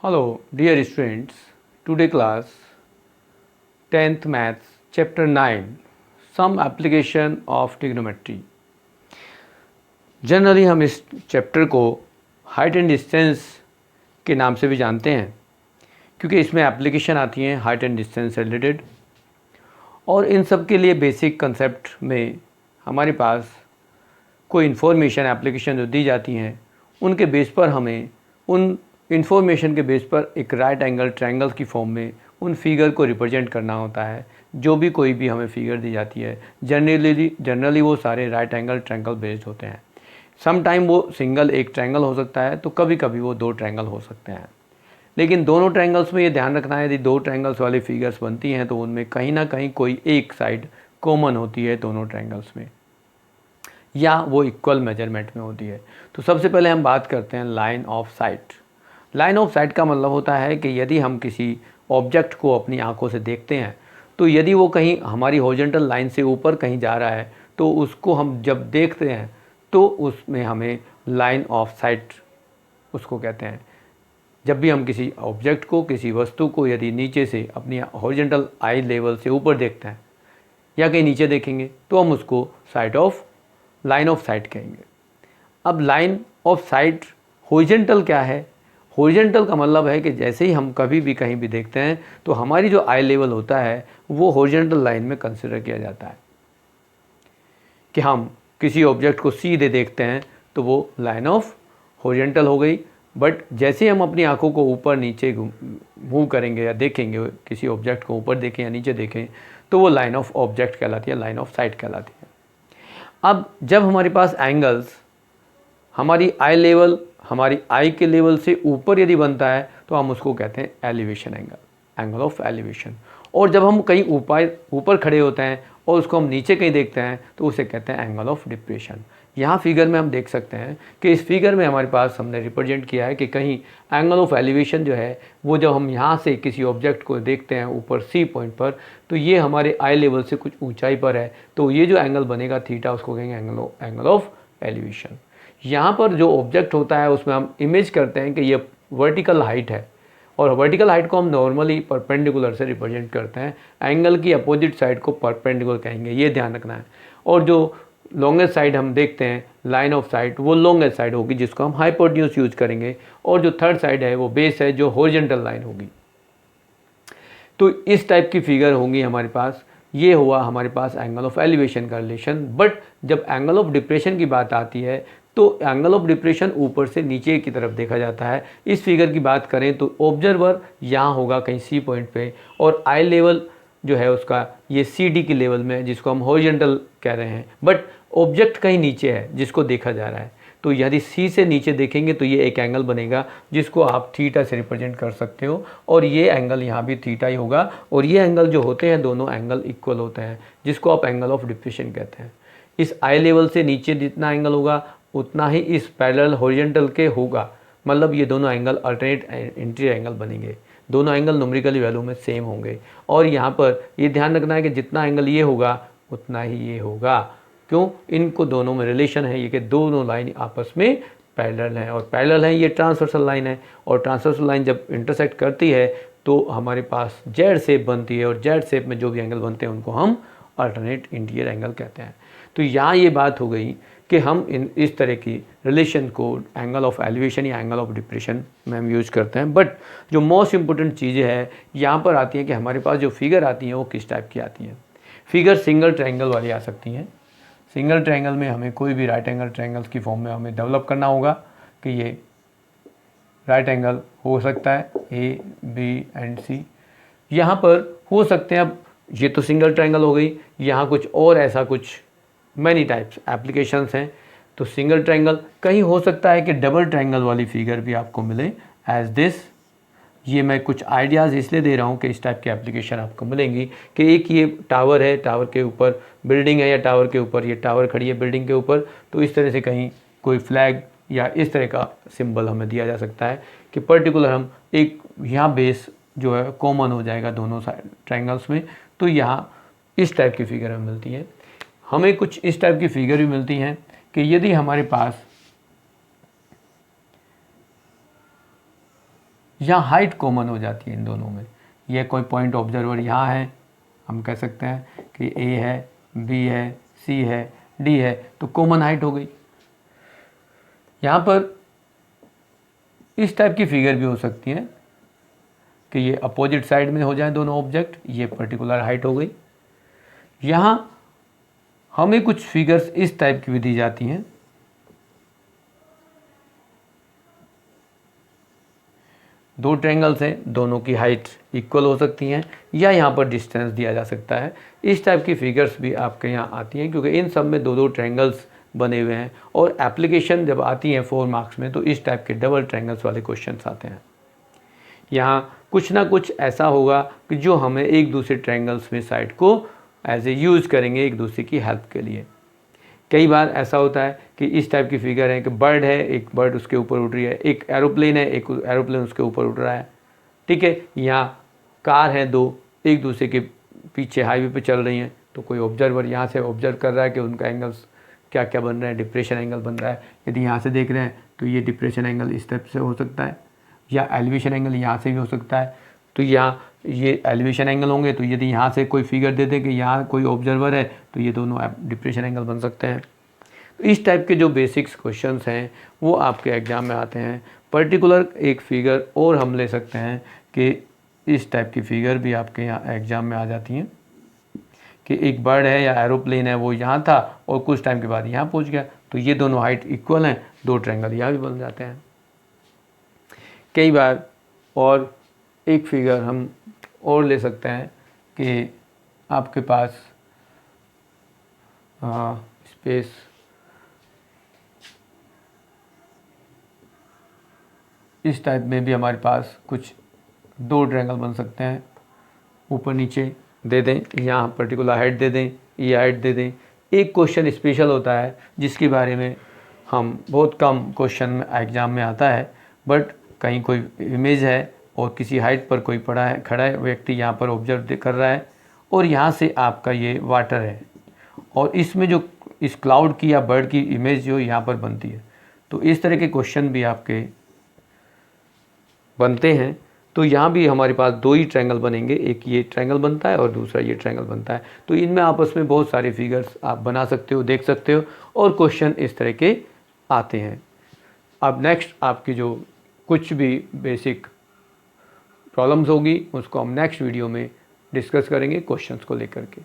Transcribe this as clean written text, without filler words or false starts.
Hello, dear students. Today class 10th Maths Chapter 9 Some Application of Trigonometry. Generally हम इस chapter को height and distance के नाम से भी जानते हैं क्योंकि इसमें एप्लीकेशन आती हैं हाइट एंड डिस्टेंस से रिलेटेड, और इन सब के लिए बेसिक कंसेप्ट में हमारे पास कोई इन्फॉर्मेशन एप्लीकेशन जो दी जाती हैं उनके बेस पर हमें उन इन्फॉर्मेशन के बेस पर एक राइट एंगल ट्रायंगल की फॉर्म में उन फिगर को रिप्रेजेंट करना होता है। जो भी कोई भी हमें फिगर दी जाती है जनरली वो सारे राइट एंगल ट्रायंगल बेस्ड होते हैं। सम टाइम वो सिंगल एक ट्रायंगल हो सकता है, तो कभी कभी वो दो ट्रायंगल हो सकते हैं। लेकिन दोनों ट्रायंगल्स में ये ध्यान रखना है, यदि दो ट्रायंगल्स वाली फिगर्स बनती हैं तो उनमें कहीं ना कहीं कोई एक साइड कॉमन होती है दोनों ट्रायंगल्स में, या वो इक्वल मेजरमेंट में होती है। तो सबसे पहले हम बात करते हैं line of site. Line of site का मतलब होता है कि यदि हम किसी ऑब्जेक्ट को अपनी आंखों से देखते हैं तो यदि वो कहीं हमारी हॉरिजॉन्टल लाइन से ऊपर कहीं जा रहा है तो उसको हम जब देखते हैं तो उसमें हमें लाइन ऑफ साइट उसको कहते हैं। जब भी हम किसी ऑब्जेक्ट को, किसी वस्तु को यदि नीचे से अपनी हॉरिजॉन्टल आई लेवल से ऊपर देखते हैं या कहीं नीचे देखेंगे तो हम उसको लाइन ऑफ साइट कहेंगे। अब लाइन ऑफ साइट हॉरिजॉन्टल क्या है? हॉरिजॉन्टल का मतलब है कि जैसे ही हम कभी भी कहीं भी देखते हैं तो हमारी जो आई लेवल होता है वो हॉरिजॉन्टल लाइन में कंसिडर किया जाता है। कि हम किसी ऑब्जेक्ट को सीधे देखते हैं तो वो लाइन ऑफ हॉरिजॉन्टल हो गई, बट जैसे हम अपनी आंखों को ऊपर नीचे मूव करेंगे या देखेंगे, किसी ऑब्जेक्ट को ऊपर देखें या नीचे देखें, तो वो लाइन ऑफ ऑब्जेक्ट कहलाती है, लाइन ऑफ साइट कहलाती है। अब जब हमारे पास एंगल्स हमारी आई के लेवल से ऊपर यदि बनता है तो हम उसको कहते हैं एलिवेशन एंगल ऑफ एलिवेशन। और जब हम कहीं ऊपर खड़े होते हैं और उसको हम नीचे कहीं देखते हैं तो उसे कहते हैं एंगल ऑफ डिप्रेशन। यहाँ फिगर में हम देख सकते हैं कि इस फिगर में हमारे पास हमने रिप्रेजेंट किया है कि कहीं एंगल ऑफ एलिवेशन जो है वो जब हम यहाँ से किसी ऑब्जेक्ट को देखते हैं ऊपर सी पॉइंट पर, तो ये हमारे आई लेवल से कुछ ऊंचाई पर है, तो ये जो एंगल बनेगा थीटा, उसको कहेंगे एंगल ऑफ एलिवेशन। यहाँ पर जो ऑब्जेक्ट होता है उसमें हम इमेज करते हैं कि ये वर्टिकल हाइट है, और वर्टिकल हाइट को हम नॉर्मली परपेंडिकुलर से रिप्रेजेंट करते हैं। एंगल की अपोजिट साइड को परपेंडिकुलर कहेंगे, ये ध्यान रखना है। और जो लॉन्गेस्ट साइड हम देखते हैं लाइन ऑफ साइट, वो लॉन्गेस्ट साइड होगी जिसको हम हाइपोटेन्यूज यूज करेंगे, और जो थर्ड साइड है वो बेस है जो हॉरिजॉन्टल लाइन होगी। तो इस टाइप की फिगर होंगी हमारे पास। ये हुआ हमारे पास एंगल ऑफ एलिवेशन का रिलेशन। बट जब एंगल ऑफ डिप्रेशन की बात आती है तो एंगल ऑफ डिप्रेशन ऊपर से नीचे की तरफ देखा जाता है। इस फिगर की बात करें तो ऑब्जर्वर यहाँ होगा कहीं सी पॉइंट पे, और आई लेवल जो है उसका ये सी डी की लेवल में है जिसको हम हॉरिजॉन्टल कह रहे हैं, बट ऑब्जेक्ट कहीं नीचे है जिसको देखा जा रहा है। तो यदि सी से नीचे देखेंगे तो ये एक एंगल बनेगा जिसको आप थीटा से रिप्रेजेंट कर सकते हो, और ये एंगल यहाँ भी थीटा ही होगा। और ये एंगल जो होते हैं दोनों एंगल इक्वल होते हैं जिसको आप एंगल ऑफ डिप्रेशन कहते हैं। इस आई लेवल से नीचे जितना एंगल होगा उतना ही इस पैरेलल हॉरिजॉन्टल के होगा, मतलब ये दोनों एंगल अल्टरनेट इंटीरियर एंगल बनेंगे, दोनों एंगल न्यूमेरिकली वैल्यू में सेम होंगे। और यहाँ पर ये ध्यान रखना है कि जितना एंगल ये होगा उतना ही ये होगा। क्यों? इनको दोनों में रिलेशन है ये कि दोनों लाइन आपस में पैरेलल हैं, और पैरेलल है ये ट्रांसवर्सल लाइन है, और ट्रांसवर्सल लाइन जब इंटरसेक्ट करती है तो हमारे पास जेड शेप बनती है, और जेड शेप में जो भी एंगल बनते हैं उनको हम अल्टरनेट इंटीरियर एंगल कहते हैं। तो यहाँ ये बात हो गई कि हम इस तरह की रिलेशन को एंगल ऑफ एलिवेशन या एंगल ऑफ डिप्रेशन में हम यूज़ करते हैं। बट जो मोस्ट इम्पोर्टेंट चीज़ें है यहाँ पर आती है कि हमारे पास जो फिगर आती हैं वो किस टाइप की आती हैं। फिगर सिंगल ट्रायंगल वाली आ सकती हैं। सिंगल ट्रायंगल में हमें कोई भी राइट एंगल ट्रायंगल्स की फॉर्म में हमें डेवलप करना होगा कि ये राइट एंगल हो सकता है ए बी एंड सी, यहाँ पर हो सकते हैं। अब ये तो सिंगल ट्रायंगल हो गई, यहाँ कुछ और ऐसा कुछ मैनी टाइप्स एप्लीकेशंस हैं। तो सिंगल ट्रायंगल कहीं हो सकता है कि डबल ट्रायंगल वाली फिगर भी आपको मिले एज दिस। ये मैं कुछ आइडियाज़ इसलिए दे रहा हूँ कि इस टाइप की एप्लीकेशन आपको मिलेंगी कि एक ये टावर है, टावर के ऊपर बिल्डिंग है, या टावर के ऊपर ये टावर खड़ी है बिल्डिंग के ऊपर, तो इस तरह से कहीं कोई फ्लैग या इस तरह का सिंबल हमें दिया जा सकता है कि पर्टिकुलर हम एक यहाँ बेस जो है कॉमन हो जाएगा दोनों साइड ट्रायंगल्स में। तो यहाँ इस टाइप की फिगर हमें मिलती है। हमें कुछ इस टाइप की फिगर भी मिलती हैं कि यदि हमारे पास यहाँ हाइट कॉमन हो जाती है इन दोनों में। ये कोई पॉइंट ऑब्जर्वर यहाँ है, हम कह सकते हैं कि ए है, बी है, सी है, डी है, तो कॉमन हाइट हो गई। यहाँ पर इस टाइप की फिगर भी हो सकती है कि ये अपोजिट साइड में हो जाए दोनों ऑब्जेक्ट, ये पर्टिकुलर हाइट हो गई। यहाँ हमें कुछ फिगर्स इस टाइप की भी दी जाती हैं, दो ट्रायंगल्स हैं, दोनों की हाइट इक्वल हो सकती हैं, या यहाँ पर डिस्टेंस दिया जा सकता है। इस टाइप की फिगर्स भी आपके यहाँ आती हैं, क्योंकि इन सब में दो दो ट्रायंगल्स बने हुए हैं, और एप्लीकेशन जब आती है 4 मार्क्स में तो इस टाइप के डबल ट्रायंगल्स वाले क्वेश्चंस आते हैं। यहाँ कुछ ना कुछ ऐसा होगा कि जो हमें एक दूसरे ट्रायंगल्स में साइड को एज ए यूज़ करेंगे एक दूसरे की हेल्प के लिए। कई बार ऐसा होता है कि इस टाइप की फिगर है कि बर्ड है, एक बर्ड उसके ऊपर उड़ रही है, एक एरोप्लेन है, एक एरोप्लेन उसके ऊपर उड़ रहा है, ठीक है। यहाँ कार है दो, एक दूसरे के पीछे हाईवे पे चल रही हैं, तो कोई ऑब्जर्वर यहाँ से ऑब्जर्व कर रहा है कि उनका एंगल्स क्या क्या बन रहा है, डिप्रेशन एंगल बन रहा है। यदि यहाँ से देख रहे हैं तो ये डिप्रेशन एंगल इस टाइप से हो सकता है, या एलिवेशन एंगल यहाँ से भी हो सकता है। तो यहाँ ये एलिवेशन एंगल होंगे, तो यदि यहाँ से कोई फिगर दे दे कि यहाँ कोई ऑब्जर्वर है, तो ये दोनों डिप्रेशन एंगल बन सकते हैं। तो इस टाइप के जो बेसिक्स क्वेश्चंस हैं वो आपके एग्ज़ाम में आते हैं। पर्टिकुलर एक फ़िगर और हम ले सकते हैं कि इस टाइप की फ़िगर भी आपके यहाँ एग्ज़ाम में आ जाती हैं कि एक बर्ड है या एरोप्लेन है, वो यहाँ था और कुछ टाइम के बाद यहाँ पहुँच गया, तो ये दोनों हाइट इक्वल हैं, दो ट्रायंगल यहाँ भी बन जाते हैं। कई बार और एक फिगर हम और ले सकते हैं कि आपके पास स्पेस इस टाइप में भी हमारे पास कुछ दो ट्रायंगल बन सकते हैं, ऊपर नीचे दे दें, यहाँ पर्टिकुलर हाइट दे दें, ये हाइट दे दें। एक क्वेश्चन स्पेशल होता है जिसके बारे में हम बहुत कम क्वेश्चन एग्ज़ाम में आता है, बट कहीं कोई इमेज है और किसी हाइट पर कोई पड़ा है, खड़ा है व्यक्ति, यहाँ पर ऑब्जर्व कर रहा है, और यहाँ से आपका ये वाटर है, और इसमें जो इस क्लाउड की या बर्ड की इमेज जो यहाँ पर बनती है। तो इस तरह के क्वेश्चन भी आपके बनते हैं। तो यहाँ भी हमारे पास दो ही ट्रायंगल बनेंगे, एक ये ट्रायंगल बनता है और दूसरा ये ट्रायंगल बनता है। तो इनमें आपस में बहुत सारे फिगर्स आप बना सकते हो, देख सकते हो, और क्वेश्चन इस तरह के आते हैं। अब नेक्स्ट आपकी जो कुछ भी बेसिक प्रॉब्लम्स होगी उसको हम नेक्स्ट वीडियो में डिस्कस करेंगे क्वेश्चंस को लेकर के।